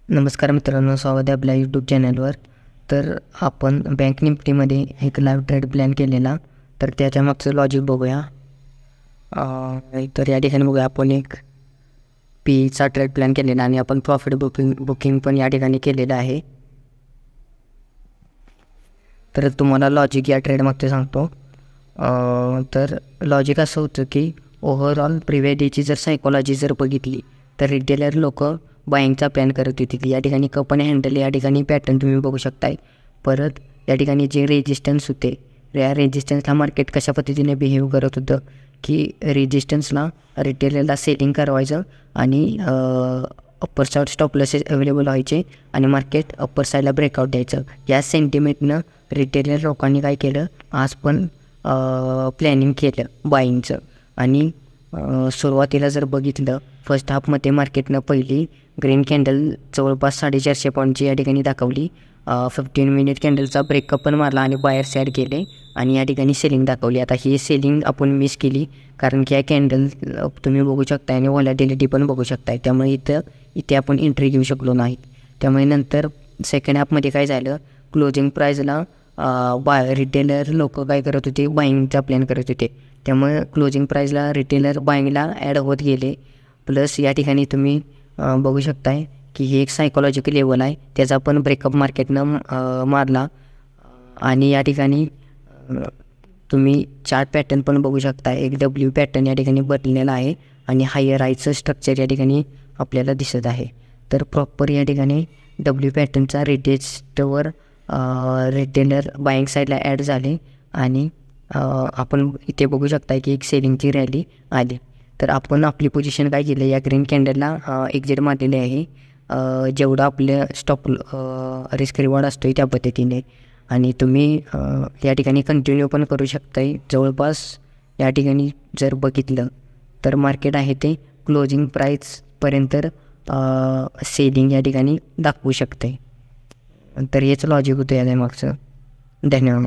नमस्कार मित्रांनो, स्वागत आहे आपल्या यूट्यूब चॅनलवर. तर आपण बँक निफ्टीमध्ये एक लाईव्ह ट्रेड प्लॅन केलेला, तर त्याच्या मागचं लॉजिक बघूया. तर या ठिकाणी बघूया, आपण एक पीचा ट्रेड प्लॅन केलेला आणि आपण प्रॉफिट बुकिंग पण या ठिकाणी केलेलं आहे. तर तुम्हाला लॉजिक या ट्रेड मागचं सांगतो. तर लॉजिक असं होतं की ओव्हरऑल प्रिव्हियस डेची जर सायकॉलॉजी जर बघितली तर रिटेलर लोक बाईंगचा प्लॅन करत होती. या ठिकाणी कप आणि हँडल या ठिकाणी पॅटर्न तुम्ही बघू शकताय. परत या ठिकाणी जे रेजिस्टन्स होते, या रेजिस्टन्सला मार्केट कशा पद्धतीने बिहेव करत होतं की रेजिस्टन्सला रिटेलरला सेलिंग करवायचं आणि upper side stop losses available व्हायचे आणि मार्केट अप्पर साईडला ब्रेकआउट द्यायचं. या सेंटिमेंटनं रिटेलर लोकांनी काय केलं, आज पण प्लॅनिंग केलं बाईंगचं. आणि सुरुवातीला जर बघितलं, फर्स्ट हाफमध्ये मार्केटनं पहिली ग्रीन कॅन्डल जवळपास 450 पॉईंटची या ठिकाणी दाखवली. 15 मिनिट कॅन्डलचा ब्रेकअप पण मारला आणि बायर्स ॲड केले आणि या ठिकाणी सेलिंग दाखवली. आता ही सेलिंग आपण मिस केली, कारण की या कॅन्डल तुम्ही बघू शकता आणि व्हॉलॅटिलिटी पण बघू शकताय. त्यामुळे इथे आपण एंट्री घेऊ शकलो नाहीत. त्यामुळे नंतर सेकंड हाफमध्ये काय झालं, क्लोजिंग प्राईजला रिटेलर लोक काय करत होते, बाईंगचा प्लॅन करत होते. त्यामुळे क्लोजिंग प्राईजला रिटेलर बाईंगला ॲड होत गेले. प्लस या ठिकाणी तुम्ही बघू शकताय की ही एक सायकॉलॉजिकल लेवल आहे, त्याचा पण ब्रेकअप मार्केटनं मारला. आणि या ठिकाणी तुम्ही चार्ट पॅटर्न पण बघू शकता. एक डब्ल्यू पॅटर्न या ठिकाणी बदललेला आहे आणि हायर आयचं स्ट्रक्चर या ठिकाणी आपल्याला दिसत आहे. तर प्रॉपर या ठिकाणी डब्ल्यू पॅटर्नचा रिटेस्टवर रिटेलर बाईंग साईडला ॲड झाले आणि आपण इथे बघू शकता की एक सेलिंगची रॅली आली. तर आपण आपली पोझिशन काय केलं, या ग्रीन कॅन्डलला एक्झिट मारलेले आहे. जेवढं आपलं स्टॉप रिस्क रिवॉर्ड असतो त्या पद्धतीने. आणि तुम्ही या ठिकाणी कंटिन्यू पण करू शकताय. जवळपास या ठिकाणी जर बघितलं तर मार्केट आहे ते क्लोजिंग प्राईजपर्यंत सेलिंग या ठिकाणी दाखवू शकते. तर हेच लॉजिक होतं या मागचं. धन्यवाद.